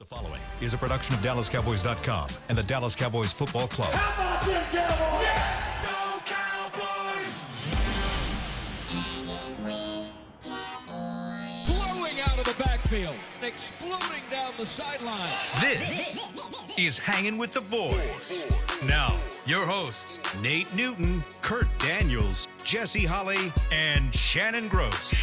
The following is a production of DallasCowboys.com and the Dallas Cowboys Football Club. How about them Cowboys? Yeah! Go Cowboys! Blowing out of the backfield, exploding down the sideline. This is Hangin' with the Boys. Now, your hosts, Nate Newton, Kurt Daniels, Jesse Holley, and Shannon Gross.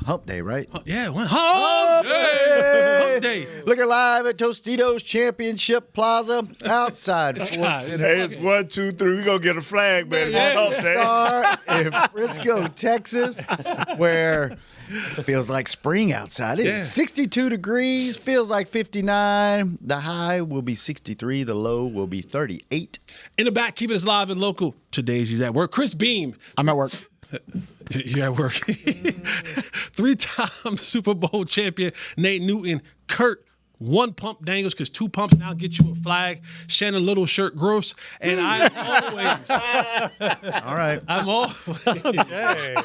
Hump Day, right? Yeah, Hump Day! Hump Day! Looking live at Tostitos Championship Plaza outside Sports Center. Hey, it's 1, 2, 3. We're going to get a flag, man. Star in Frisco, Texas, where it feels like spring outside. It's 62 degrees, feels like 59. The high will be 63. The low will be 38. In the back, keeping us live and local. Today's he's at work. Chris Beam. I'm at work. You at work. 3-time Super Bowl champion Nate Newton. Kurt, 1 pump Daniels, because 2 pumps now get you a flag. Shannon Little Shirt Gross. And I'm always. All right. I'm always. Hey, There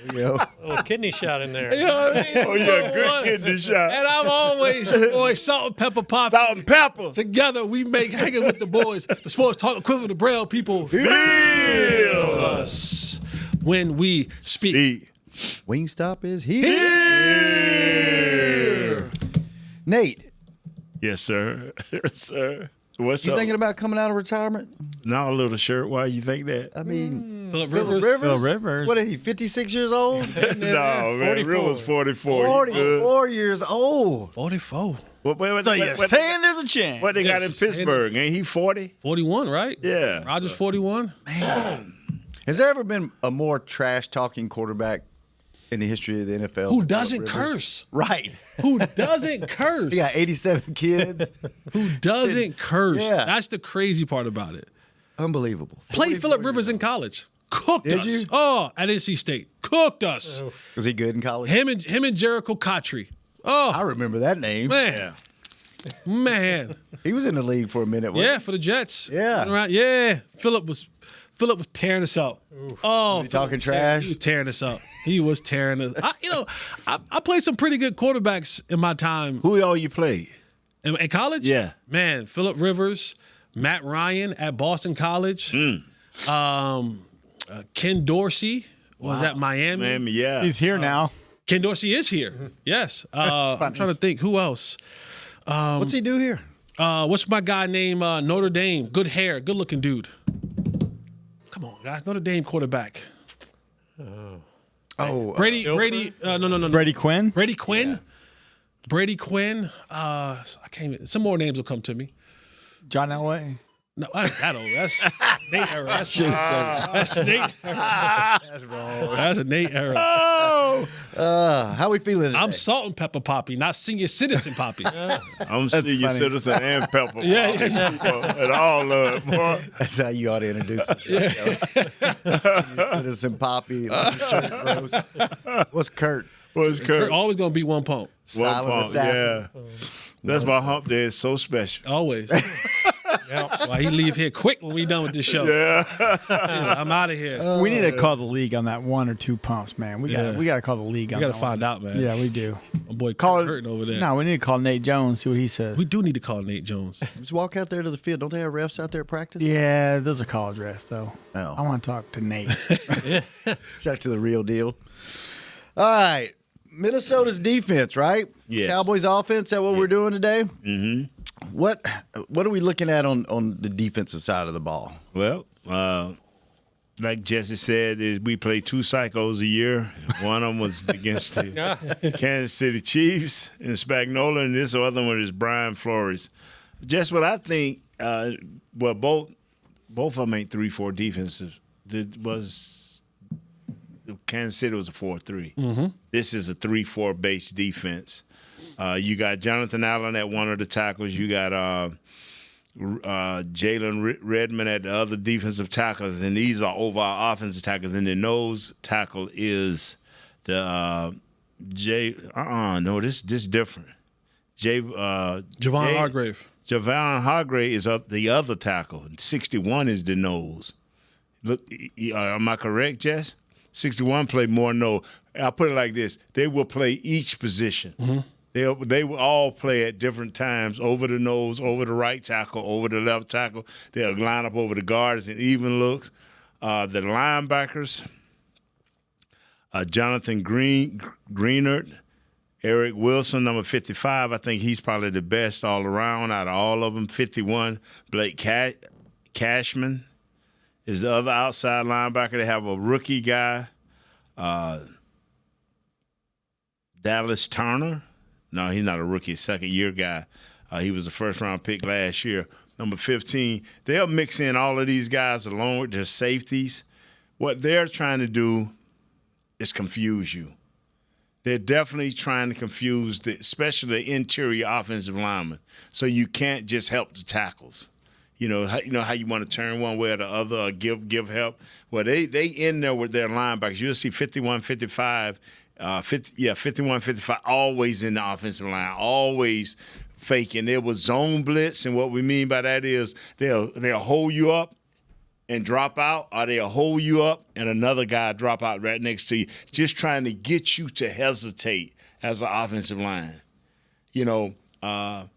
you go. a little kidney shot in there. You know what I mean? Oh, yeah, good kidney shot. And I'm always your boy, Salt and Pepper Pop. Salt and pepper. Together, we make Hanging with the Boys, the sports talk equivalent of Braille people. Feel Us when we speak. Wingstop is here. Nate, Yes, sir. Yes, sir. What's you up? thinking about coming out of retirement? Now a little shirt. Why you think that? I mean, Philip Phillip Rivers. Rivers? Rivers. What is he, 56 years old? No, man. 44. Real was 44. 44 years old. 44. What saying there's a chance. what they got in Yes, saying Pittsburgh? Ain't he 40? 41, right? Yeah. Rogers 41. Has there ever been a more trash-talking quarterback in the history of the NFL? Who than doesn't Phillip Rivers? curse? Right. Who doesn't curse? He got 87 kids. Who doesn't curse? Yeah. That's the crazy part about it. Unbelievable. Played 44 Phillip Rivers years in college. Cooked Did us. you? Oh, at NC State. Cooked us. old. Was he good in college? Him and Jericho Cotry. Oh, I remember that name. man. Man. He was in the league for a minute. wasn't Yeah, for the Jets. Yeah. Right. Yeah. Phillip was tearing us up. Oh, he talking trash? He was tearing us up. He was tearing us. I played some pretty good quarterbacks in my time Who all you played? in college. Yeah. Man, Phillip Rivers, Matt Ryan at Boston College. Ken Dorsey was at Miami. Man, yeah. He's here now. Ken Dorsey is here. Yes. I'm trying to think who else. What's he do here? What's my guy named Notre Dame? Good hair, good looking dude. Come on, guys. Notre Dame quarterback. Oh, Brady. No. Brady Quinn. Brady Quinn. Brady Quinn. I can't even. Some more names will come to me. John Elway. No, that old. That's Nate era. That's Nate era. that's wrong. That's a Nate era. How we feeling today? I'm Salt and Pepper Poppy, not Senior Citizen Poppy. I'm senior funny. citizen and pepper. Yeah. And all of it, boy. That's how you ought to introduce it. Citizen Poppy. Gross. What's Kurt? What's Kurt? Always gonna be 1 pump. Silent One pump, assassin. yeah. That's why Hump Day is so special. Always. That's why he leave here quick when we done with this show. Yeah. I'm out of here. We need to call the league on that 1 or 2 pumps, man. We got to call the league We on gotta that find one. out, man. Yeah, we do. My boy Call Kurt it hurting over there. No, we need to call Nate Jones. See what he says. We do need to call Nate Jones. Just walk out there to the field. Don't they have refs out there at practice? Yeah, those are college refs though. Oh. I want to talk to Nate. Shout to the real deal. All right. Minnesota's defense, right? Yes. Cowboys offense. Is that what we're doing today? Mm-hmm. What are we looking at on the defensive side of the ball? Well, like Jesse said, is we play 2 cycles a year. One of them was against the Kansas City Chiefs in Spagnola, and this other one is Brian Flores. Just what I think. Well, both of them ain't 3-4 defensive. Kansas City was a 4-3. Mm-hmm. This is a 3-4 base defense. You got Jonathan Allen at one of the tackles. You got Jalen Redmond at the other defensive tackles, and these are over our offensive tackles. And the nose tackle is the this different. Javon Hargrave. Javon Hargrave is up the other tackle. 61 is the nose. Look, am I correct, Jess? 61 play more nose. I'll put it like this. They will play each position. They will all play at different times, over the nose, over the right tackle, over the left tackle. They'll line up over the guards in even looks. The linebackers, Jonathan Greenert, Eric Wilson, number 55. I think he's probably the best all around out of all of them. 51, Blake Cashman is the other outside linebacker. They have a rookie guy, Dallas Turner. No, he's not a rookie, second-year guy. He was a first-round pick last year. Number 15, they'll mix in all of these guys along with their safeties. What they're trying to do is confuse you. They're definitely trying to confuse, especially the interior offensive linemen, so you can't just help the tackles. You know how you want to turn one way or the other or give help? Well, they in there with their linebackers. You'll see 51, 55, 51, 55, always in the offensive line, always faking. There was zone blitz, and what we mean by that is they'll hold you up and drop out, or they'll hold you up and another guy drop out right next to you, just trying to get you to hesitate as an offensive line. Our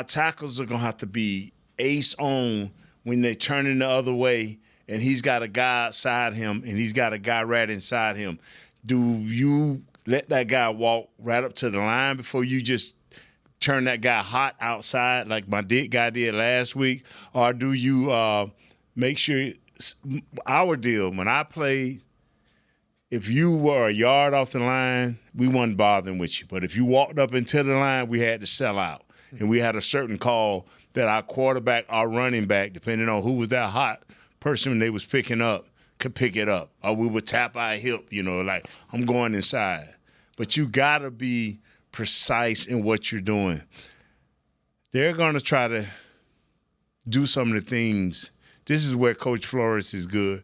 tackles are going to have to be ace on when they're turning the other way and he's got a guy outside him and he's got a guy right inside him. Do you let that guy walk right up to the line before you just turn that guy hot outside like my guy did last week? Or do you make sure our deal, when I played, if you were a yard off the line, we wasn't bothering with you. But if you walked up into the line, we had to sell out. And we had a certain call that our quarterback, our running back, depending on who was that hot person they was picking up, could pick it up. Or we would tap our hip, like, I'm going inside. But you got to be precise in what you're doing. They're going to try to do some of the things. This is where Coach Flores is good,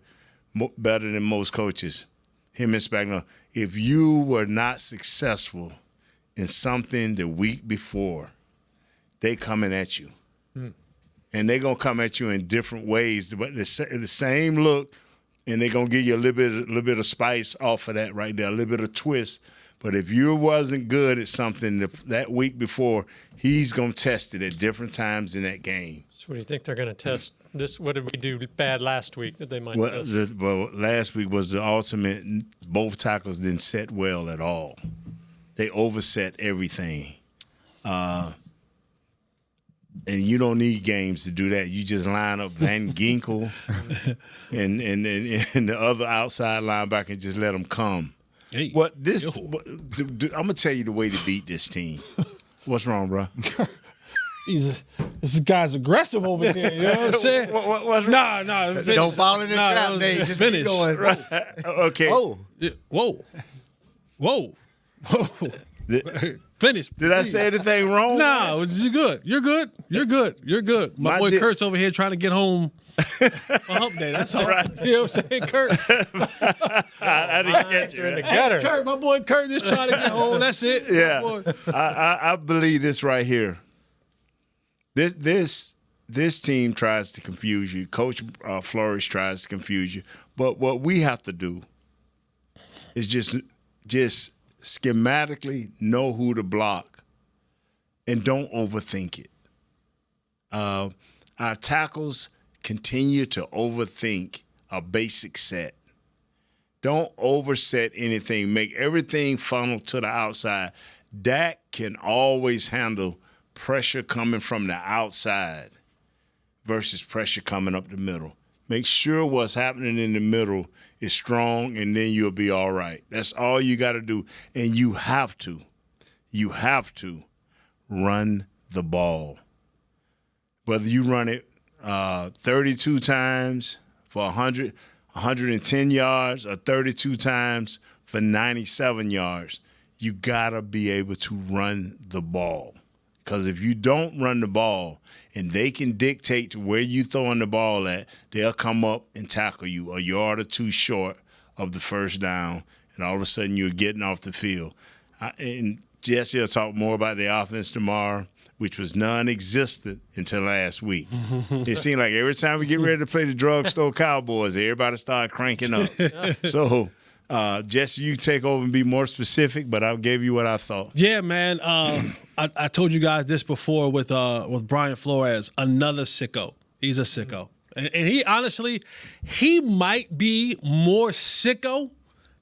better than most coaches, him and Spagnuolo. If you were not successful in something the week before, they coming at you. And they're going to come at you in different ways, but the same look, and they're going to give you a little bit of spice off of that right there, a little bit of twist. But if you wasn't good at something that week before, he's going to test it at different times in that game. So what do you think they're going to test? What did we do bad last week that they might test? Last week was the ultimate. Both tackles didn't set well at all. They overset everything. And you don't need games to do that. You just line up Van Ginkel and the other outside linebacker and just let them come. Hey, I'm gonna tell you the way to beat this team. What's wrong, bro? This guy's aggressive over there. You know what I'm saying? What's wrong? Nah. Don't fall in the trap, Nate. Just finish. keep going. Right. Okay. Oh. Whoa. Finish. Did I say anything wrong? No, you're good. You're good. My boy Kurt's over here trying to get home for hump day. That's all right. You know what I'm saying, Kurt? I didn't catch You're in the it. gutter. Kurt, my boy Kurt is trying to get home. That's it. Yeah. I believe this right here. This team tries to confuse you. Coach Flores tries to confuse you. But what we have to do is just schematically know who to block and don't overthink it. Our tackles continue to overthink a basic set. Don't overset anything. Make everything funnel to the outside. Dak can always handle pressure coming from the outside versus pressure coming up the middle. Make sure what's happening in the middle is strong, and then you'll be all right. That's all you got to do. And you have to run the ball. Whether you run it 32 times for 110 yards or 32 times for 97 yards, you got to be able to run the ball. Because if you don't run the ball and they can dictate to where you throwing the ball at, they'll come up and tackle you a yard or two short of the first down, and all of a sudden you're getting off the field. And Jesse will talk more about the offense tomorrow, which was non-existent until last week. It seemed like every time we get ready to play the drugstore Cowboys, everybody started cranking up. So Jesse, you take over and be more specific, but I'll give you what I thought. Yeah, man. I told you guys this before with Brian Flores, another sicko. He's a sicko. And he honestly, he might be more sicko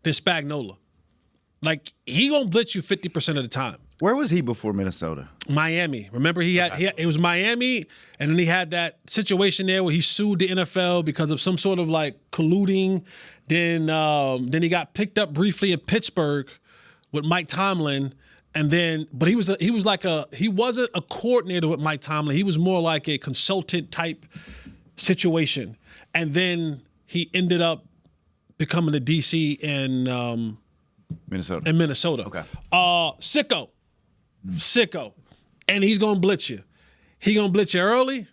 than Spagnuolo. Like, he gonna blitz you 50% of the time. Where was he before Minnesota? Miami. Remember, it was Miami, and then he had that situation there where he sued the NFL because of some sort of like colluding. Then he got picked up briefly in Pittsburgh with Mike Tomlin, and then he wasn't a coordinator with Mike Tomlin. He was more like a consultant type situation, and then he ended up becoming the DC in Minnesota. Okay. Sicko. And he's going to blitz you. He going to blitz you early.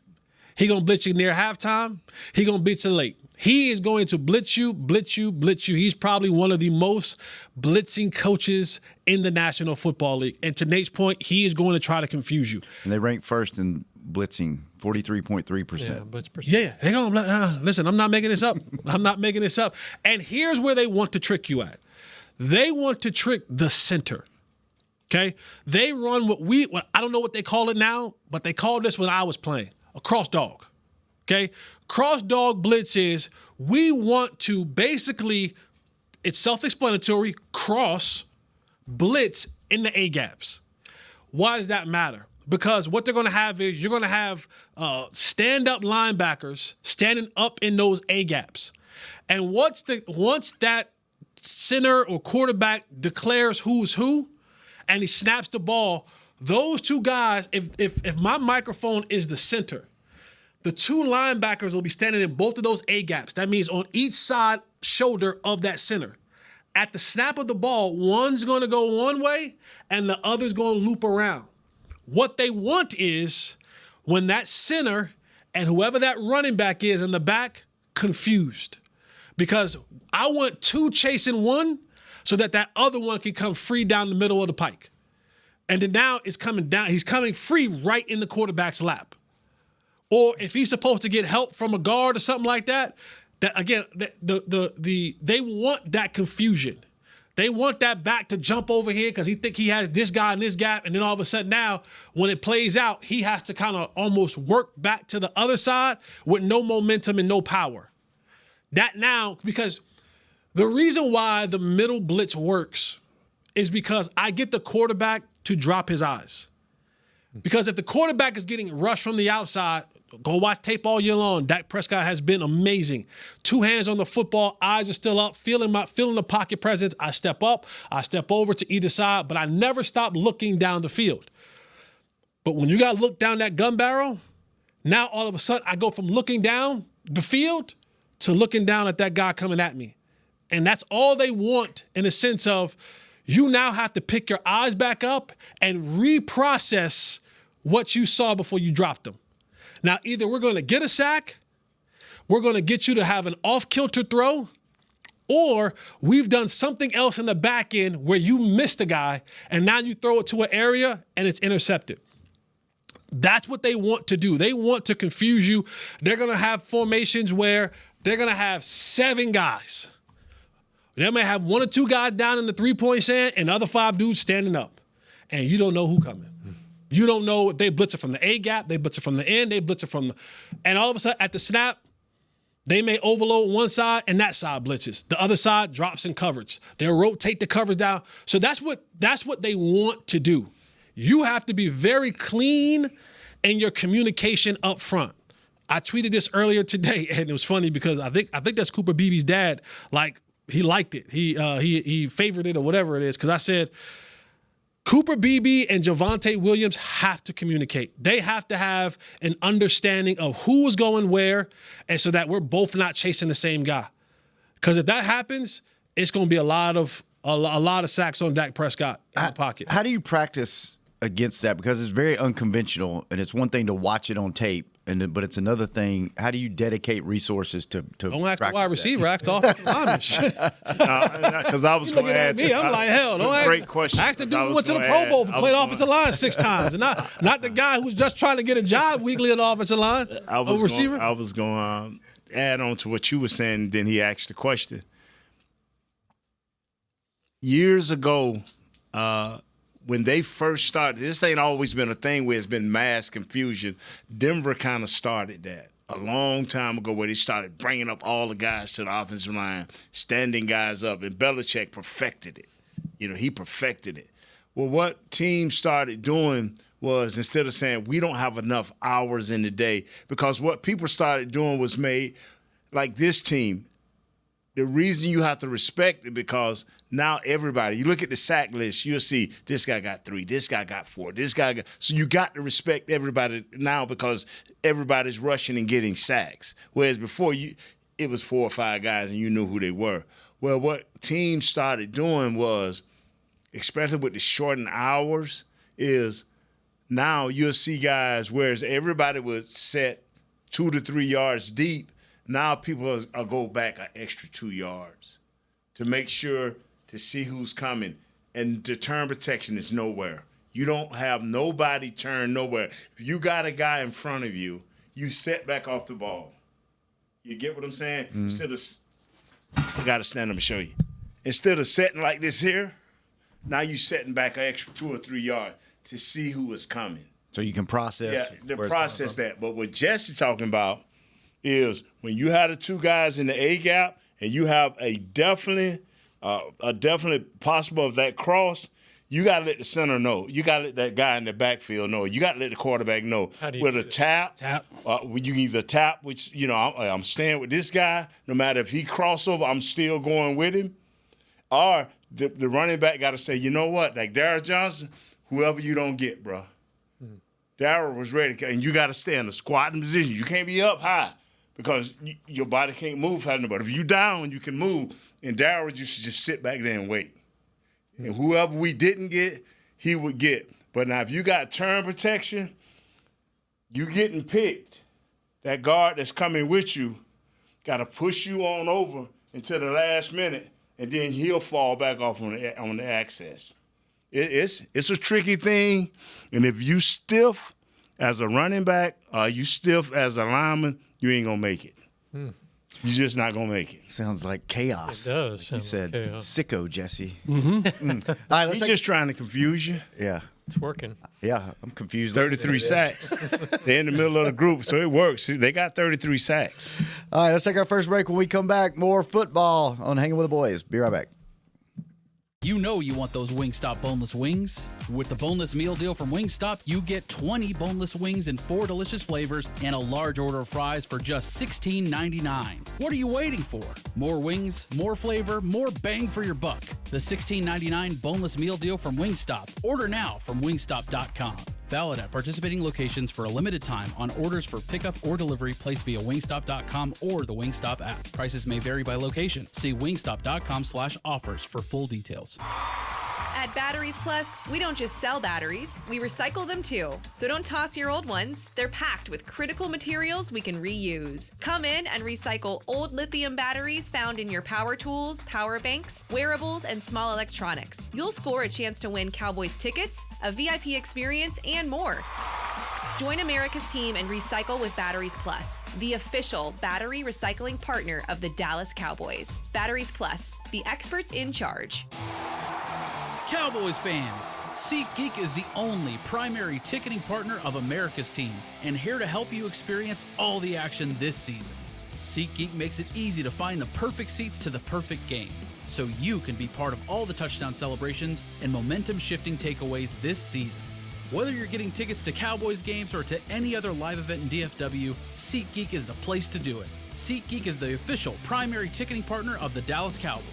He going to blitz you near halftime. He going to blitz you late. He is going to blitz you. He's probably one of the most blitzing coaches in the National Football League. And to Nate's point, he is going to try to confuse you. And they rank first in blitzing, 43.3%. Yeah, blitz percent. Yeah, they're going to listen, I'm not making this up. And here's where they want to trick you at. They want to trick the center. Okay? They run what I don't know what they call it now, but they called this when I was playing, a cross dog. Okay? Cross dog blitz is we want to basically, it's self-explanatory, cross, blitz in the A-gaps. Why does that matter? Because what they're going to have is you're going to have stand-up linebackers standing up in those A-gaps. And once that center or quarterback declares who's who, and he snaps the ball, those two guys, if my microphone is the center, the two linebackers will be standing in both of those A-gaps. That means on each side shoulder of that center. At the snap of the ball, one's going to go one way and the other's going to loop around. What they want is when that center and whoever that running back is in the back, confused. Because I want two chasing one so that other one can come free down the middle of the pike. And then now it's coming down. He's coming free right in the quarterback's lap. Or if he's supposed to get help from a guard or something like that, again, they want that confusion. They want that back to jump over here because he think he has this guy in this gap, and then all of a sudden now, when it plays out, he has to kind of almost work back to the other side with no momentum and no power. That now, because the reason why the middle blitz works is because I get the quarterback to drop his eyes. Because if the quarterback is getting rushed from the outside, go watch tape all year long. Dak Prescott has been amazing. Two hands on the football, eyes are still up, feeling the pocket presence. I step up, I step over to either side, but I never stop looking down the field. But when you got to look down that gun barrel, now all of a sudden I go from looking down the field to looking down at that guy coming at me. And that's all they want in the sense of you now have to pick your eyes back up and reprocess what you saw before you dropped them. Now, either we're going to get a sack, we're going to get you to have an off-kilter throw, or we've done something else in the back end where you missed a guy and now you throw it to an area and it's intercepted. That's what they want to do. They want to confuse you. They're going to have formations where they're going to have 7 guys. They may have 1 or 2 guys down in the three-point stand and the other 5 dudes standing up. And you don't know who coming. You don't know if they blitz it from the A-gap, they blitz it from the end, they blitz it from the... And all of a sudden, at the snap, they may overload one side and that side blitzes. The other side drops in coverage. They'll rotate the coverage down. So that's what they want to do. You have to be very clean in your communication up front. I tweeted this earlier today, and it was funny because I think that's Cooper Beebe's dad. Like, he liked it. He favored it or whatever it is. Because I said, Cooper Beebe and Javontae Williams have to communicate. They have to have an understanding of who is going where, and so that we're both not chasing the same guy. Because if that happens, it's going to be a lot of sacks on Dak Prescott in the pocket. How do you practice against that? Because it's very unconventional, and it's one thing to watch it on tape, but it's another thing. How do you dedicate resources to Don't ask the wide receiver, ask the offensive lineman. Because I was going to ask me. I'm like, hell, don't ask. Great question. Ask the dude who went to the Pro Bowl for playing offensive line 6 times, and not the guy who's just trying to get a job weekly in the offensive line. I was going to add on to what you were saying. Then he asked the question. years ago, when they first started, this ain't always been a thing where it's been mass confusion. Denver kind of started that a long time ago, where they started bringing up all the guys to the offensive line, standing guys up, and Belichick perfected it. He perfected it. Well, what teams started doing was, instead of saying we don't have enough hours in the day, because what people started doing was made, like this team, the reason you have to respect it, because now everybody, you look at the sack list, you'll see this guy got 3, this guy got 4, this guy got, so you got to respect everybody now, because everybody's rushing and getting sacks. Whereas before, it was 4 or 5 guys and you knew who they were. Well, what teams started doing was, especially with the shortened hours, is now you'll see guys, whereas everybody would set 2 to 3 yards deep, now people are go back an extra 2 yards to make sure to see who's coming. And the turn protection is nowhere. You don't have nobody turn nowhere. If you got a guy in front of you, you set back off the ball. You get what I'm saying? Mm-hmm. Instead of, I got to stand up and show you. Instead of setting like this here, now you setting back an extra 2 or 3 yards to see who is coming. So you can process. Yeah, process that. But what Jesse's talking about is when you have the 2 guys in the A gap and you have a definite possible of that cross, you got to let the center know. You got to let that guy in the backfield know. You got to let the quarterback know. With a tap, you can either tap, which, I'm staying with this guy. No matter if he crossover, I'm still going with him. Or the running back got to say, you know what, like Darryl Johnson, whoever you don't get, bro. Darryl was ready, and you got to stay in a squatting position. You can't be up high because your body can't move fast enough. But if you down, you can move. And Darryl used to just sit back there and wait. And whoever we didn't get, he would get. But now if you got turn protection, you getting picked. That guard that's coming with you got to push you on over until the last minute, and then he'll fall back off on the access. It's a tricky thing, and if you stiff as a running back or you stiff as a lineman, you ain't gonna make it. You're just not gonna make it. Sounds like chaos. It does. You said like chaos. Sicko, Jesse. Mm-hmm. All right, He's just trying to confuse you. Yeah. It's working. Yeah, I'm confused. 33 sacks. They're in the middle of the group, so it works. They got 33 sacks. All right, let's take our first break. When we come back, more football on Hanging with the Boys. Be right back. You know you want those Wingstop boneless wings. With the boneless meal deal from Wingstop, you get 20 boneless wings in 4 delicious flavors and a large order of fries for just $16.99. What are you waiting for? More wings, more flavor, more bang for your buck. The $16.99 boneless meal deal from Wingstop. Order now from wingstop.com. Valid at participating locations for a limited time on orders for pickup or delivery placed via wingstop.com or the Wingstop app. Prices may vary by location. See wingstop.com/offers for full details. At Batteries Plus, we don't just sell batteries, we recycle them too. So don't toss your old ones. They're packed with critical materials we can reuse. Come in and recycle old lithium batteries found in your power tools, power banks, wearables, and small electronics. You'll score a chance to win Cowboys tickets, a VIP experience, and more. Join America's team and recycle with Batteries Plus, the official battery recycling partner of the Dallas Cowboys. Batteries Plus, the experts in charge. Cowboys fans, SeatGeek is the only primary ticketing partner of America's team and here to help you experience all the action this season. SeatGeek makes it easy to find the perfect seats to the perfect game, so you can be part of all the touchdown celebrations and momentum-shifting takeaways this season. Whether you're getting tickets to Cowboys games or to any other live event in DFW, SeatGeek is the place to do it. SeatGeek is the official primary ticketing partner of the Dallas Cowboys.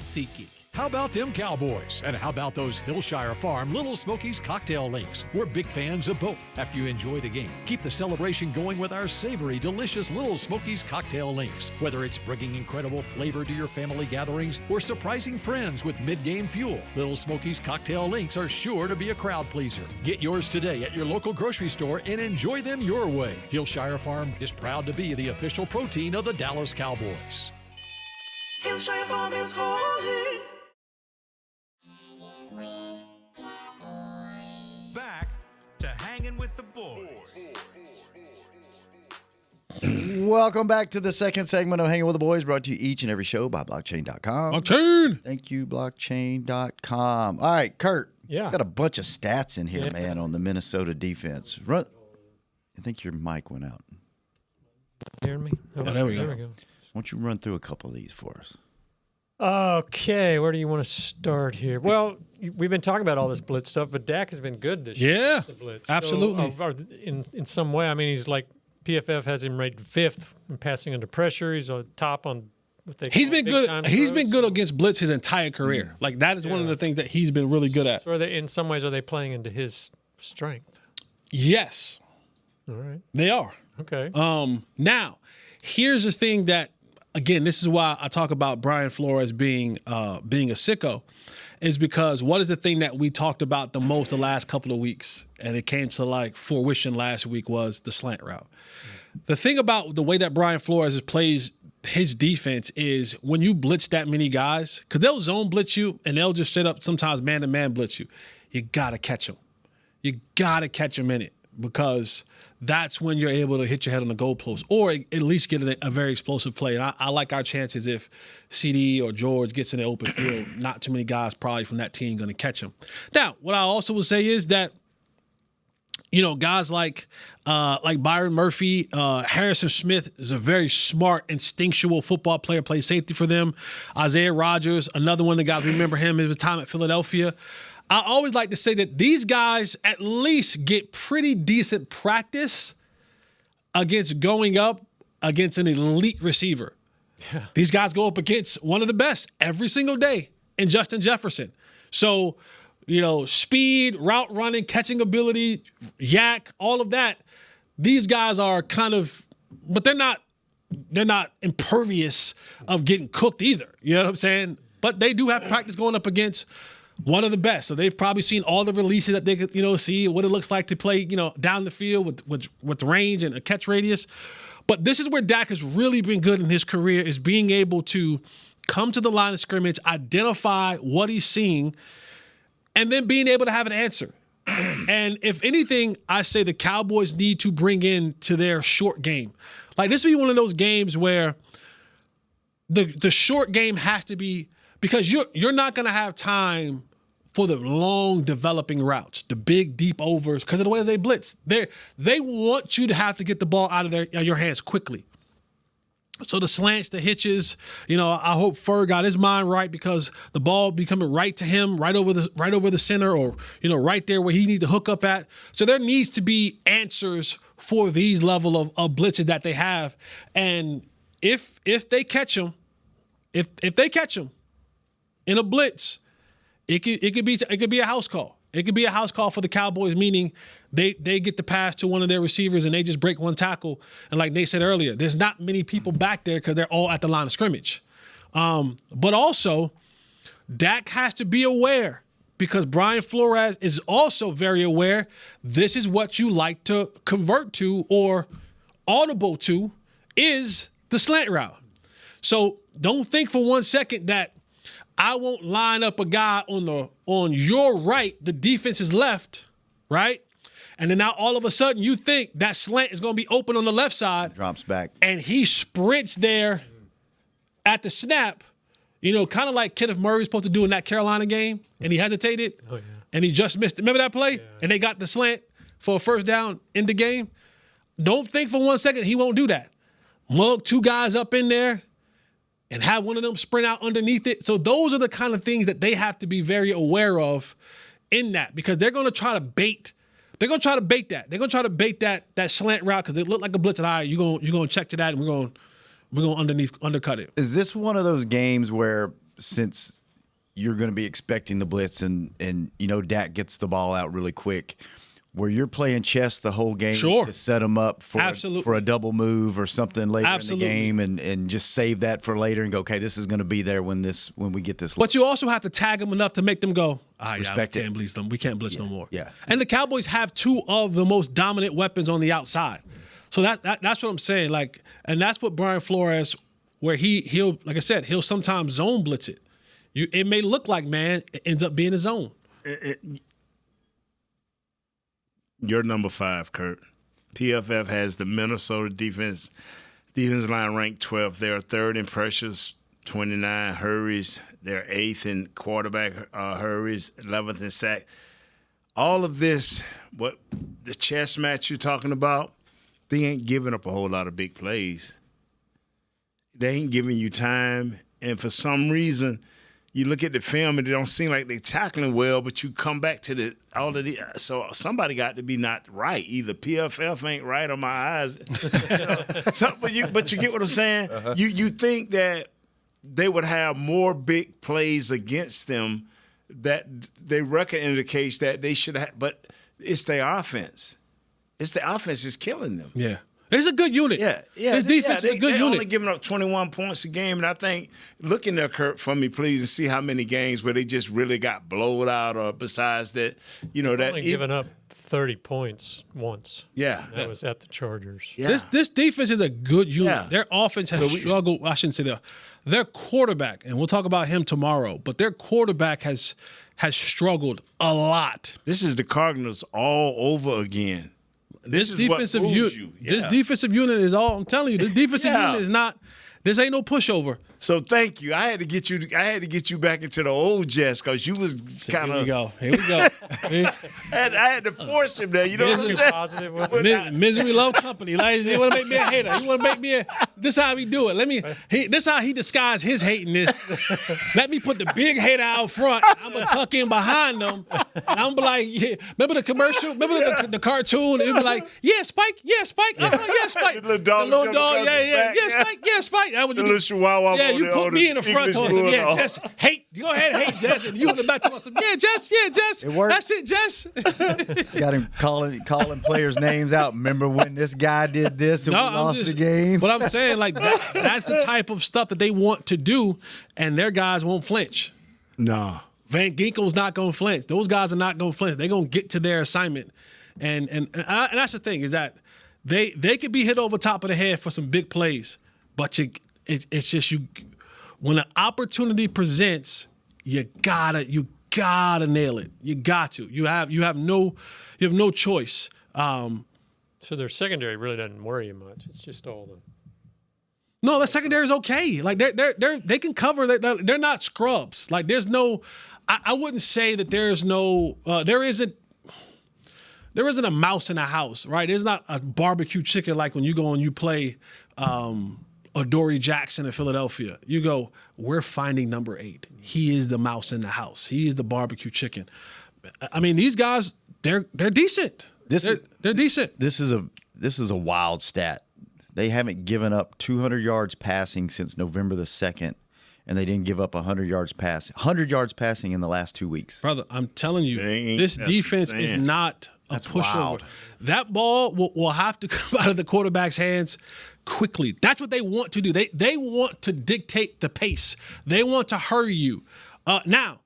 SeatGeek. How about them Cowboys? And how about those Hillshire Farm Little Smokies cocktail links? We're big fans of both. After you enjoy the game, keep the celebration going with our savory, delicious Little Smokies cocktail links. Whether it's bringing incredible flavor to your family gatherings or surprising friends with mid-game fuel, Little Smokies cocktail links are sure to be a crowd pleaser. Get yours today at your local grocery store and enjoy them your way. Hillshire Farm is proud to be the official protein of the Dallas Cowboys. Hillshire Farm is calling. Back to Hanging with the Boys. Welcome back to the second segment of Hanging with the Boys, brought to you each and every show by blockchain.com. Blockchain. Thank you, blockchain.com. All right, Kurt. Yeah. Got a bunch of stats in here, man, on the Minnesota defense. I think your mic went out. Hearing me? Oh, there we go. Why don't you run through a couple of these for us? Okay, where do you want to start here? Well, we've been talking about all this blitz stuff, but Dak has been good this year. Yeah, the blitz. absolutely. So, in some way, I mean, he's like PFF has him rated 5th in passing under pressure. He's on top on what they. He's been good. He's been good so. against blitz his entire career. Like that is one of the things that he's been really good at. So, in some ways, are they playing into his strength? Yes, all right, they are. Okay. Now, here's the thing that. Again, this is why I talk about Brian Flores being a sicko, is because what is the thing that we talked about the most the last couple of weeks, and it came to like fruition last week, was the slant route. The thing about the way that Brian Flores plays his defense is when you blitz that many guys, because they'll zone blitz you and they'll just straight up sometimes man-to-man blitz you. You got to catch them. You got to catch them in it, because that's when you're able to hit your head on the goalpost or at least get a very explosive play. And I like our chances if CD or George gets in the open field. Not too many guys probably from that team going to catch him. Now, what I also will say is that, you know, guys like Byron Murphy, Harrison Smith is a very smart, instinctual football player, plays safety for them. Isaiah Rodgers, another one of the guys, remember him, his time at Philadelphia. I always like to say that these guys at least get pretty decent practice against going up against an elite receiver. Yeah. These guys go up against one of the best every single day in Justin Jefferson. So, you know, speed, route running, catching ability, yak, all of that. These guys are kind of, but they're not impervious of getting cooked either. You know what I'm saying? But they do have practice going up against one of the best. So they've probably seen all the releases that they could, you know, see what it looks like to play, you know, down the field with range and a catch radius. But this is where Dak has really been good in his career, is being able to come to the line of scrimmage, identify what he's seeing, and then being able to have an answer. And if anything, I say the Cowboys need to bring in to their short game. Like this would be one of those games where the short game has to be, because you're not going to have time for the long developing routes, the big deep overs, because of the way they blitz. They want you to have to get the ball out of your hands quickly. So the slants, the hitches, you know, I hope Ferg got his mind right, because the ball be coming right to him, right over the center, or, you know, right there where he needs to hook up at. So there needs to be answers for these level of blitzes that they have. And if they catch them, if they catch them in a blitz, it could be a house call. It could be a house call for the Cowboys, meaning they get the pass to one of their receivers and they just break one tackle. And like Nate said earlier, there's not many people back there because they're all at the line of scrimmage. But also, Dak has to be aware, because Brian Flores is also very aware this is what you like to convert to or audible to, is the slant route. So don't think for 1 second that I won't line up a guy on your right, the defense is left, right? And then now all of a sudden you think that slant is going to be open on the left side. Drops back. And he sprints there at the snap, you know, kind of like Kenneth Murray was supposed to do in that Carolina game, and he hesitated, and he just missed it. Remember that play? Yeah. And they got the slant for a first down in the game. Don't think for 1 second he won't do that. Mug two guys up in there and have one of them sprint out underneath it. So those are the kind of things that they have to be very aware of in that, because they're going to try to bait. They're going to try to bait that. They're going to try to bait that slant route because they look like a blitz. And all right, you're going to check to that, and we're going to undercut it. Is this one of those games where, since you're going to be expecting the blitz and you know Dak gets the ball out really quick, where you're playing chess the whole game to set them up for a double move or something later in the game, and just save that for later and go, okay, this is going to be there when we get this. But you also have to tag them enough to make them go, respect it. We can't blitz no more. Yeah. And the Cowboys have two of the most dominant weapons on the outside. So that's what I'm saying. Like, and that's what Brian Flores, where he'll like I said, he'll sometimes zone blitz it. It may look like man, it ends up being a zone. You're number 5, Kurt. PFF has the Minnesota Defensive line ranked 12th. They're third in pressures, 29 hurries. They're 8th in quarterback hurries, 11th in sack. All of this, what the chess match you're talking about, they ain't giving up a whole lot of big plays. They ain't giving you time. And for some reason, you look at the film and it don't seem like they're tackling well, but you come back to so somebody got to be not right. Either PFF ain't right or my eyes. But you get what I'm saying? Uh-huh. You think that they would have more big plays against them that they record indicates that they should have, but it's their offense. It's the offense is killing them. Yeah. It's a good unit. Yeah. His defense is a good they're unit. only giving up 21 points a game, and I think, look in there, Kurt, for me, please, and see how many games where they just really got blowed out, or besides that, only giving up 30 points once. Yeah. That was at the Chargers. Yeah. This defense is a good unit. Yeah. Their offense has struggled. I shouldn't say that. Their quarterback, and we'll talk about him tomorrow, but their quarterback has struggled a lot. This is the Cardinals all over again. This defensive unit is all I'm telling you. This defensive unit is not. This ain't no pushover. So thank you. I had to get you back into the old Jess because you was kind of. Here we go. I had to force him there. You know what I'm saying? Positive misery love company. Like, you want to make me a hater. You want to make me a. This how we do it. This how he disguised his hating. This. Let me put the big hater out front. I'm gonna tuck in behind them. And I'm be like, yeah. Remember the commercial? Remember the cartoon? It'd be like, yeah, Spike. Yeah, Spike. Yeah, Spike. The little dog. Yeah, Spike. Yeah, Spike. That was the little chihuahua. Yeah, you put me in the front to him. Yeah, Jess, hate. Go ahead, hate Jess. And you in the back to us. Yeah, Jess. It worked. That's it, Jess. Got him calling players' names out. Remember when this guy did this and we lost the game? But I'm saying, like, that's the type of stuff that they want to do, and their guys won't flinch. No. Van Ginkel's not going to flinch. Those guys are not going to flinch. They're going to get to their assignment. And that's the thing, is that they could be hit over top of the head for some big plays, but it's just when an opportunity presents, you gotta nail it. You got to. You have no choice. So their secondary really doesn't worry you much. It's just all the. No, the secondary is okay. Like they can cover. They're not scrubs. Like there's no. I wouldn't say that there's no. There isn't a mouse in the house, right? There's not a barbecue chicken like when you go and you play. Adoree Jackson in Philadelphia. You go, we're finding number 8. He is the mouse in the house. He is the barbecue chicken. I mean, these guys, they're decent. They're decent. This is a wild stat. They haven't given up 200 yards passing since November the 2nd, and they didn't give up 100 yards passing. 100 yards passing in the last 2 weeks. Brother, I'm telling you, this defense is not a pushover. Wild. That ball will have to come out of the quarterback's hands quickly. That's what they want to do. They want to dictate the pace. They want to hurry you. Now,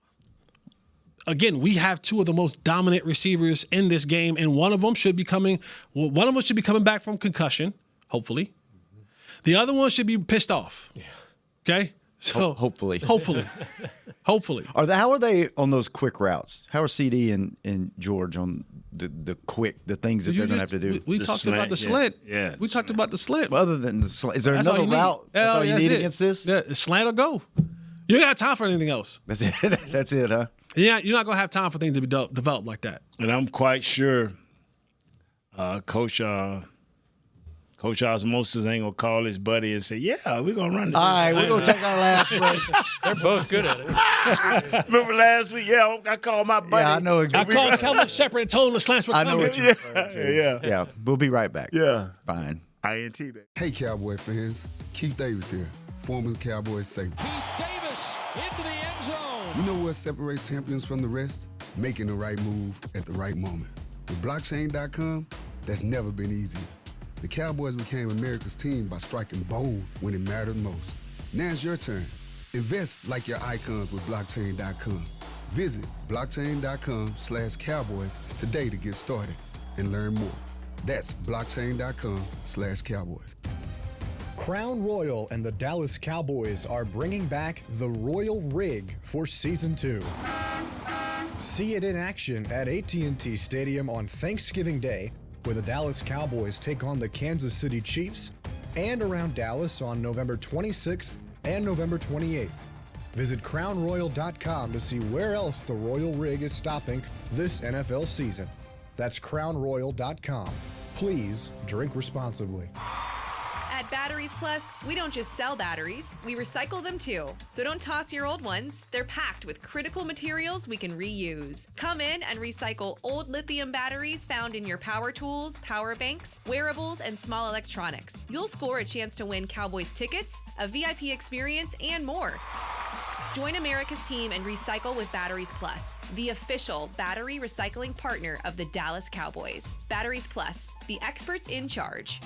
again, we have 2 of the most dominant receivers in this game, and one of them should be coming back from concussion, hopefully. The other one should be pissed off. Yeah. Okay? So hopefully. How are they on those quick routes? How are CD and George on the things that they're going to have to do? We talked about the slant. Yeah. We talked about the slant. Well, other than the slant, is there another route? That's all you need against this? Yeah, slant or go. You ain't got time for anything else. That's it. That's it, huh? Yeah, you're not going to have time for things to be developed like that. And I'm quite sure Coach Osmosis ain't going to call his buddy and say, yeah, we're going to run this. All right, we're going to take our last break. They're both good at it. Remember last week? Yeah, I called my buddy. Yeah, I know. I called Kelvin Shepard and told him the slants were coming. I know what you're referring to. Yeah, we'll be right back. Yeah. Fine. INT, baby. Hey, Cowboy fans. Keith Davis here, former Cowboys safety. Keith Davis into the end zone. You know what separates champions from the rest? Making the right move at the right moment. With blockchain.com, that's never been easier. The Cowboys became America's team by striking bold when it mattered most. Now it's your turn. Invest like your icons with blockchain.com. Visit blockchain.com/Cowboys today to get started and learn more. That's blockchain.com/Cowboys. Crown Royal and the Dallas Cowboys are bringing back the Royal Rig for Season 2. See it in action at AT&T Stadium on Thanksgiving Day, where the Dallas Cowboys take on the Kansas City Chiefs, and around Dallas on November 26th and November 28th. Visit crownroyal.com to see where else the Royal Rig is stopping this NFL season. That's crownroyal.com. Please drink responsibly. At Batteries Plus, we don't just sell batteries, we recycle them too. So don't toss your old ones. They're packed with critical materials we can reuse. Come in and recycle old lithium batteries found in your power tools, power banks, wearables, and small electronics. You'll score a chance to win Cowboys tickets, a VIP experience, and more. Join America's team and recycle with Batteries Plus, the official battery recycling partner of the Dallas Cowboys. Batteries Plus, the experts in charge.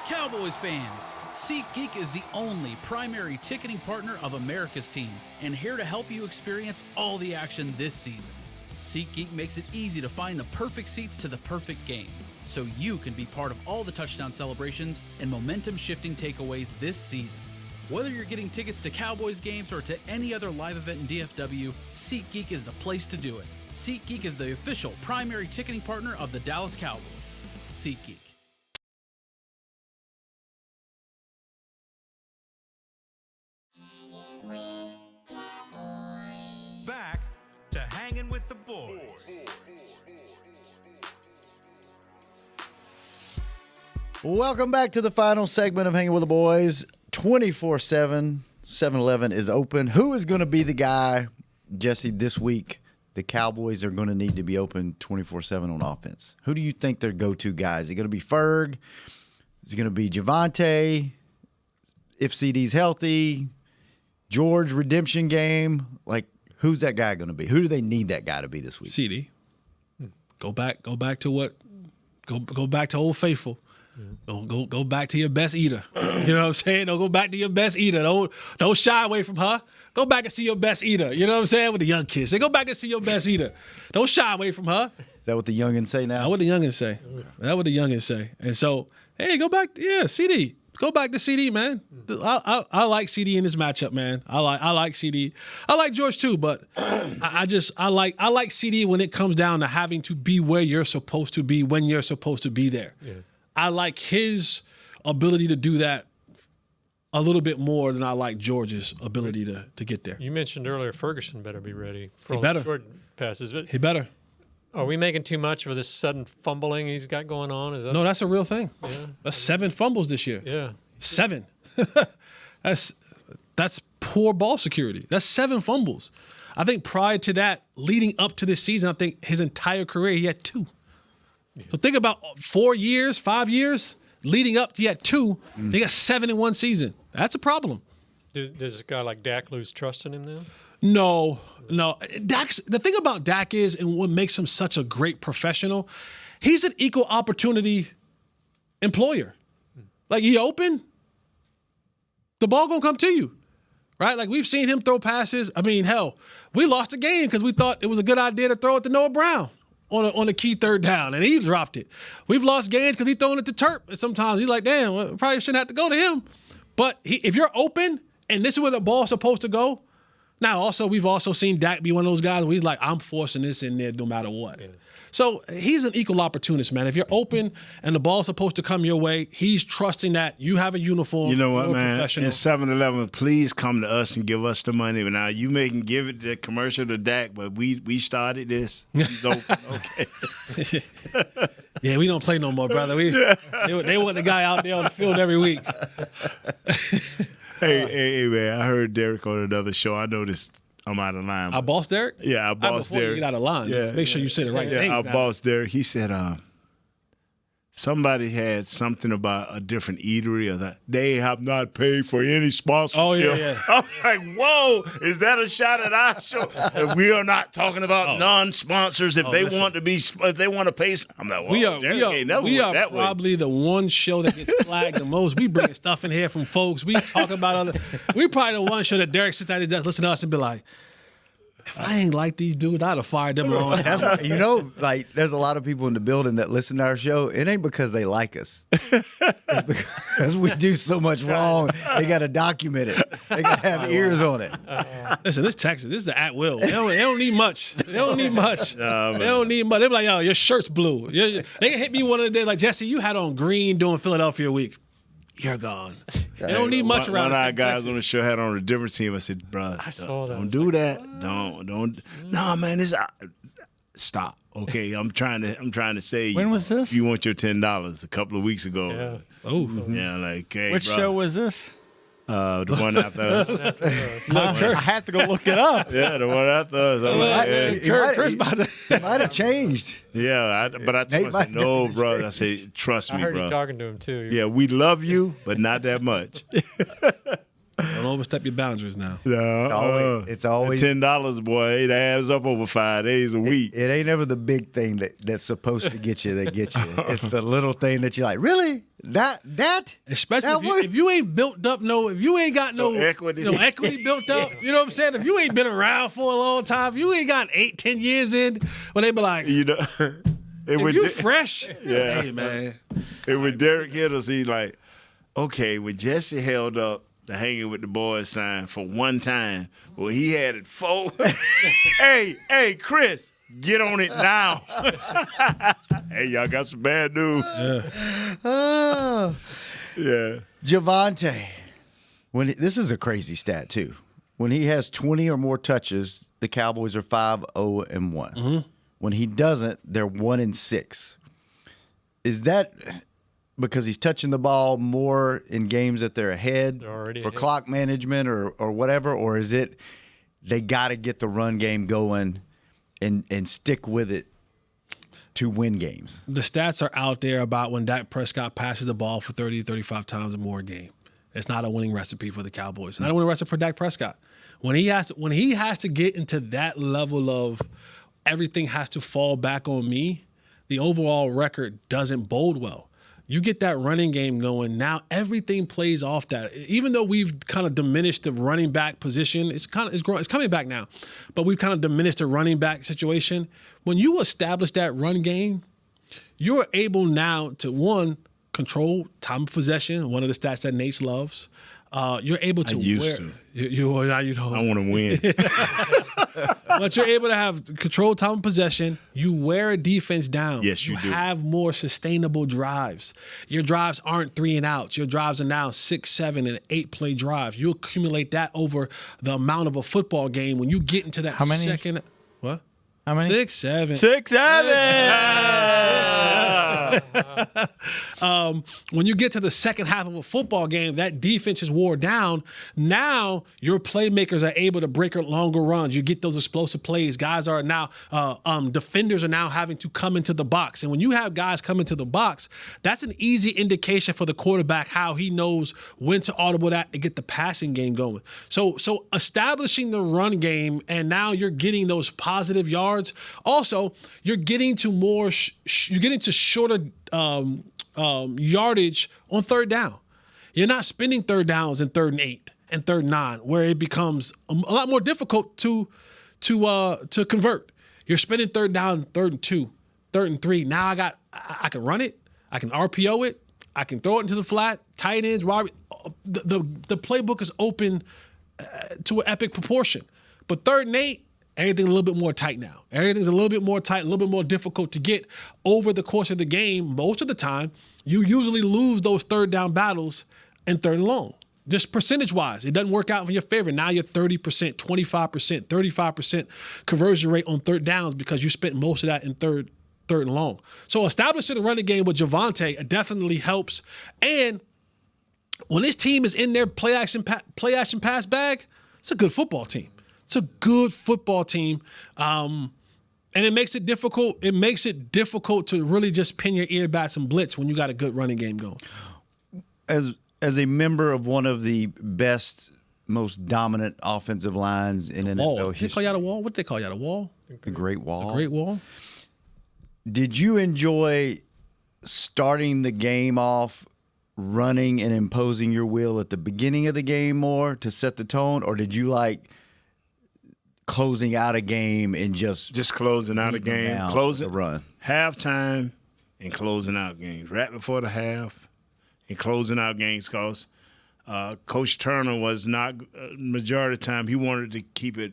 Cowboys fans, SeatGeek is the only primary ticketing partner of America's team and here to help you experience all the action this season. SeatGeek makes it easy to find the perfect seats to the perfect game, so you can be part of all the touchdown celebrations and momentum-shifting takeaways this season. Whether you're getting tickets to Cowboys games or to any other live event in DFW, SeatGeek is the place to do it. SeatGeek is the official primary ticketing partner of the Dallas Cowboys. SeatGeek. Back to Hanging with the Boys. Welcome back to the final segment of Hanging with the Boys. 24/7, 7-Eleven is open. Who is going to be the guy, Jesse, this week the Cowboys are going to need to be open 24/7 on offense? Who do you think their go-to guy? Is it going to be Ferg? Is it going to be Javontae? If CD's healthy? George redemption game? Like, who's that guy going to be? Who do they need that guy to be this week? CD. Go back to Old Faithful. Go back to your best eater. You know what I'm saying? Don't go back to your best eater. Don't shy away from her. Go back and see your best eater. You know what I'm saying? With the young kids. Say, go back and see your best eater. Don't shy away from her. Is that what the youngins say now? That's what the youngins say. That's what the youngins say. And so, hey, go back. Yeah, CD. Go back to CD, man. I like CD in this matchup, man. I like CD. I like George too, but I like CD when it comes down to having to be where you're supposed to be when you're supposed to be there. Yeah. I like his ability to do that a little bit more than I like George's ability to get there. You mentioned earlier Ferguson better be ready for all better. the short passes. But he better. Are we making too much of this sudden fumbling he's got going on? No, that's a real thing. Yeah. That's 7 fumbles this year. Yeah. 7. That's poor ball security. That's 7 fumbles. I think prior to that, leading up to this season, I think his entire career he had 2. Yeah. So think about 4 years, 5 years leading up to he had 2. He got 7 in one season. That's a problem. Does a guy like Dak lose trust in him then? No. The thing about Dak is, and what makes him such a great professional, he's an equal opportunity employer. Like, he open, the ball gonna come to you, right? Like, we've seen him throw passes. I mean, hell, we lost a game because we thought it was a good idea to throw it to Noah Brown on a key 3rd down, and he dropped it. We've lost games because he's throwing it to Turp, and sometimes he's like, damn, well, probably shouldn't have to go to him. But if you're open, and this is where the ball's supposed to go. Now, also, we've also seen Dak be one of those guys where he's like, I'm forcing this in there no matter what. Yeah. So he's an equal opportunist, man. If you're open and the ball's supposed to come your way, he's trusting that you have a uniform. You know what, man? In 7-Eleven, please come to us and give us the money. Now, you may can give it the commercial to Dak, but we started this. He's open. Okay. Yeah, we don't play no more, brother. They want the guy out there on the field every week. Hey, man, I heard Derek on another show. I noticed I'm out of line. Our boss, Derek? Yeah, our boss, before Derek. You get out of line, just make sure you say the right things. Our boss, Derek, he said somebody had something about a different eatery or that they have not paid for any sponsorship. Oh, yeah. I'm like, whoa, is that a shot at our show? And we are not talking about non-sponsors. If they want to pay, I'm like, whoa, we are probably the one show that gets flagged the most. We bring stuff in here from folks. We talk about we probably the one show that Derek sits at his desk, listen to us and be like, if I ain't like these dudes, I'd have fired them a long time. That's what, like, there's a lot of people in the building that listen to our show. It ain't because they like us. It's because we do so much wrong. They got to document it. They got to have ears on it. Listen, this Texas, this is the at will. They don't need much. They don't need much. They don't need much. They're like, yo, your shirt's blue. They can hit me one of the days like, Jesse, you had on green during Philadelphia week. you're gone. You don't need much around. One of our guys on the show had on a different team. I said, bro, don't do that. Don't. No, man, stop. Okay, I'm trying to say. When was this? You want your $10 a couple of weeks ago. Yeah. Oh, yeah, like, hey, Which bro. show was this? The one after us. I have to go look it up. Yeah, the one after us. I'm like, It might have changed. yeah, but I told him, I said, no, bro. I said, trust I me, heard bro. you talking to him too. Yeah, we love you, but not that much. don't overstep your boundaries now. It's always $10, boy. It adds up over 5 days a week. It ain't ever the big thing that's supposed to get you that gets you. It's the little thing that you're like, really? That? Especially if you ain't built up if you ain't got no equity, equity built up. You know what I'm saying? If you ain't been around for a long time, if you ain't got 8-10 years in, when they be like, if you fresh, yeah, hey man. And with Derek Hittles, he like, okay, when Jesse held up the Hanging with the Boys sign for one time, well, he had it 4. hey, Chris. Get on it now. Hey, y'all got some bad news. Yeah. Javontae. This is a crazy stat too. When he has 20 or more touches, the Cowboys are 5-0-1. Mm-hmm. When he doesn't, they're 1-6. Is that because he's touching the ball more in games that they're ahead for clock management or whatever, or is it they got to get the run game going and stick with it to win games? The stats are out there about when Dak Prescott passes the ball for 30 to 35 times or more a game. It's not a winning recipe for the Cowboys. It's not a winning recipe for Dak Prescott. When he has to get into that level of everything has to fall back on me, the overall record doesn't bode well. You get that running game going, now everything plays off that. Even though we've kind of diminished the running back position, it's coming back now, but we've kind of diminished the running back situation. When you establish that run game, you're able now to, one, control time of possession, one of the stats that Nate loves. You're able to. You I want to win. But you're able to have control time of possession. You wear a defense down. Yes, you do. You have more sustainable drives. Your drives aren't 3 and outs. Your drives are now 6, 7, and 8 play drives. You accumulate that over the amount of a football game. When you get into that second, what? How many? 6, 7. 6, 7. When you get to the second half of a football game, that defense is wore down. Now your playmakers are able to break longer runs. You get those explosive plays. Guys are now defenders are now having to come into the box. And when you have guys come into the box, that's an easy indication for the quarterback how he knows when to audible that and get the passing game going. So establishing the run game, and now you're getting those positive yards. Also, you're getting to more. You're getting to shorter yardage on third down. You're not spending third downs in 3rd and 8 and 3rd and 9, where it becomes a lot more difficult to convert. You're spending third down, 3rd and 2, 3rd and 3. Now I can run it. I can RPO it. I can throw it into the flat. Tight ends, the playbook is open to an epic proportion. But 3rd and 8. Everything's a little bit more tight now. Everything's a little bit more tight, a little bit more difficult to get over the course of the game. Most of the time, you usually lose those 3rd down battles in 3rd and long. Just percentage-wise, it doesn't work out in your favor. Now you're 30%, 25%, 35% conversion rate on 3rd downs because you spent most of that in third and long. So establishing the running game with Javontae definitely helps. And when this team is in their play action pass bag, it's a good football team. It's a good football team, and it makes it difficult. It makes it difficult to really just pin your ear back and blitz when you got a good running game going. As a member of one of the best, most dominant offensive lines in NFL history, they call you out a wall. What they call you out a wall? The Great Wall. The Great Wall. Did you enjoy starting the game off running and imposing your will at the beginning of the game more to set the tone, or did you like closing out a game and just closing out a game, closing the run, halftime, and closing out games right before the half, and closing out games? Cause Coach Turner was not majority of the time. He wanted to keep it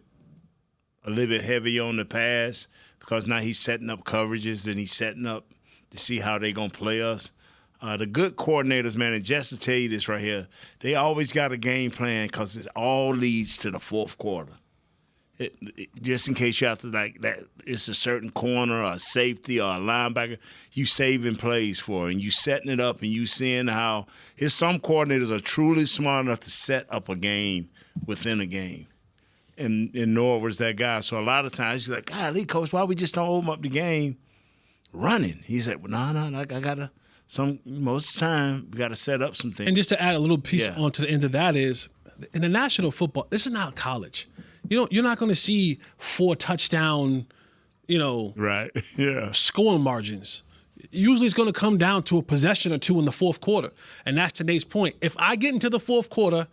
a little bit heavy on the pass because now he's setting up coverages and he's setting up to see how they're gonna play us. The good coordinators, man, and just to tell you this right here, they always got a game plan because it all leads to the fourth quarter. Just in case you have to, like, that it's a certain corner or a safety or a linebacker, you saving plays for it, and you setting it up and you seeing how some coordinators are truly smart enough to set up a game within a game. And Noah was that guy. So a lot of times you're like, golly, coach, why we just don't open up the game running? He said, well, no, I gotta. Most of the time, we got to set up some things. And just to add a little piece onto the end of that is, in the national football, this is not college. You're not going to see 4 touchdown, right? Yeah, scoring margins. Usually, it's going to come down to a possession or two in the fourth quarter, and that's today's point. If I get into the fourth quarter,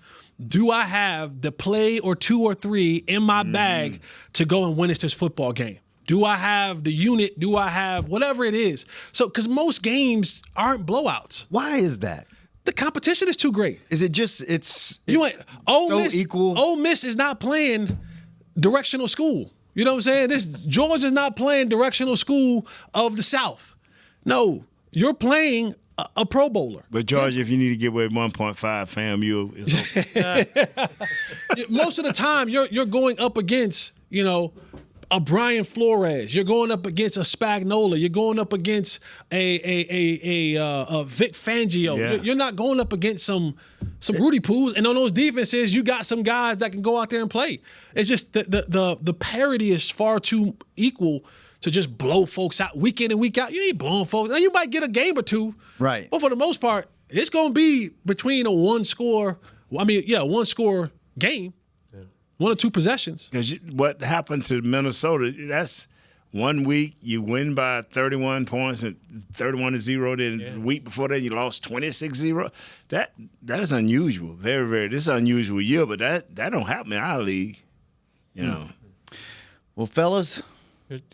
do I have the play or 2 or 3 in my bag to go and win this football game? Do I have the unit? Do I have whatever it is? So, because most games aren't blowouts. Why is that? The competition is too great. Is it just it's Ole Miss, equal? Ole Miss is not playing directional school. You know what I'm saying? Georgia's not playing directional school of the South. No, you're playing a Pro Bowler. But Georgia, if you need to get away 1.5, fam, it's okay. Most of the time, you're going up against a Brian Flores. You're going up against a Spagnuolo. You're going up against a Vic Fangio. Yeah. You're not going up against some Rudy Poos. And on those defenses, you got some guys that can go out there and play. It's just the parity is far too equal to just blow folks out week in and week out. You ain't blowing folks. Now you might get a game or two. Right. But for the most part, it's going to be between a one-score game. 1 or 2 possessions. Because what happened to Minnesota, that's 1 week you win by 31 points and 31-0. Then the week before that you lost 26-0. That is unusual. Very, very. This is an unusual year, but that don't happen in our league. Well, fellas.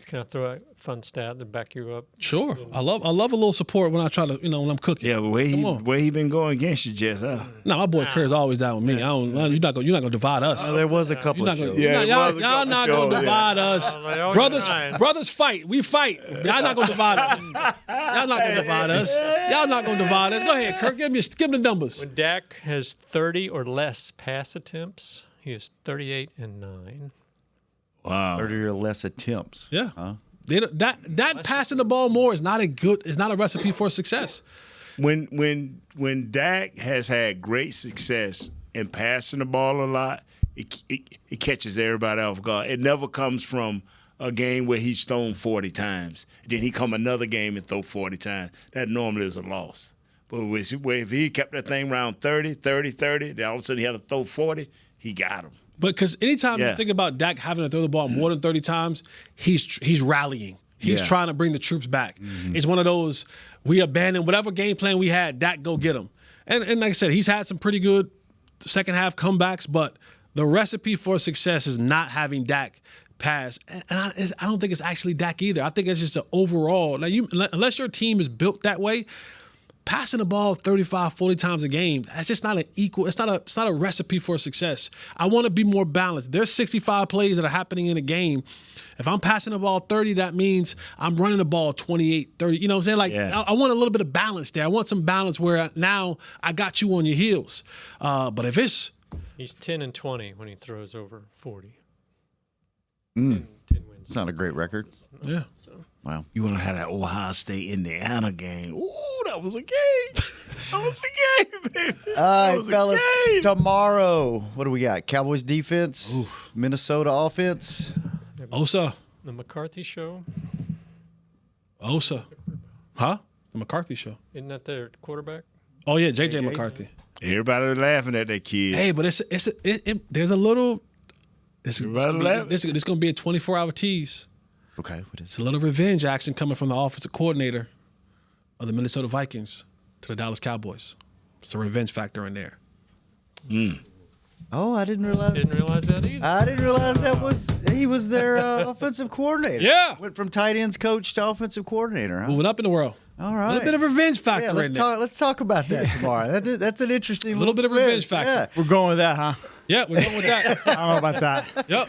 Can I throw a fun stat to back you up? Sure. I love a little support when I try to, when I'm cooking. Yeah, but where he been going against you, Jess? No, my boy Kerr's always down with me. You're not gonna divide us. There was a couple of shows. Y'all not gonna divide us. Brothers fight. We fight. Y'all not gonna divide us. Y'all not gonna divide us. Y'all not gonna divide us. Go ahead, Kirk. Give me the numbers. When Dak has 30 or less pass attempts, he is 38-9. Wow. 30 or less attempts. Yeah. Huh? That passing the ball more is not a recipe for success. When Dak has had great success in passing the ball a lot, it catches everybody off guard. It never comes from a game where he's thrown 40 times. Then he come another game and throw 40 times. That normally is a loss. But if he kept that thing around 30, then all of a sudden he had to throw 40, he got him. But because anytime you think about Dak having to throw the ball more than 30 times, he's rallying. He's trying to bring the troops back. Mm-hmm. It's one of those, we abandoned whatever game plan we had, Dak, go get him. And like I said, he's had some pretty good second half comebacks, but the recipe for success is not having Dak pass. And I don't think it's actually Dak either. I think it's just an overall. Now, unless your team is built that way, passing the ball 35, 40 times a game, that's just not it's not a recipe for success. I want to be more balanced. There's 65 plays that are happening in a game. If I'm passing the ball 30, that means I'm running the ball 28, 30. You know what I'm saying? I want a little bit of balance there. I want some balance where now I got you on your heels. But if it's... He's 10-20 when he throws over 40. 10 wins. It's not a great record. Yeah. Wow. You want to have that Ohio State-Indiana game. Ooh, that was a game. That was a game, baby. All right, fellas. Tomorrow, what do we got? Cowboys defense, Minnesota offense. Osa. The McCarthy show. Osa. Huh? The McCarthy show. Isn't that their quarterback? Oh, yeah, JJ McCarthy. Everybody was laughing at that kid. Hey, but there's a little... This is going to be a 24-hour tease. Okay. It's a little revenge action coming from the offensive coordinator of the Minnesota Vikings to the Dallas Cowboys. It's a revenge factor in there. Oh, I didn't realize. Didn't realize that either. I didn't realize he was their offensive coordinator. Yeah. Went from tight ends coach to offensive coordinator. Huh? Moving up in the world. All right. A little bit of revenge factor in there. Let's talk about that tomorrow. That's an interesting little bit of revenge factor. Yeah. We're going with that, huh? Yeah, we're going with that. I don't know about that. Yep.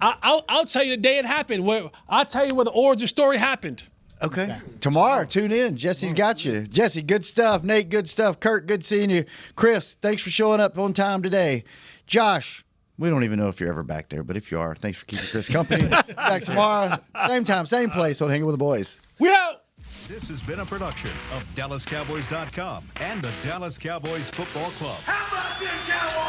I'll tell you the day it happened. I'll tell you where the origin story happened. Okay. Tomorrow, tune in. Jesse's got you. Jesse, good stuff. Nate, good stuff. Kurt, good seeing you. Chris, thanks for showing up on time today. Josh, we don't even know if you're ever back there, but if you are, thanks for keeping Chris company. Back tomorrow, same time, same place on Hanging with the Boys. We out! This has been a production of DallasCowboys.com and the Dallas Cowboys Football Club. How about this, Cowboys?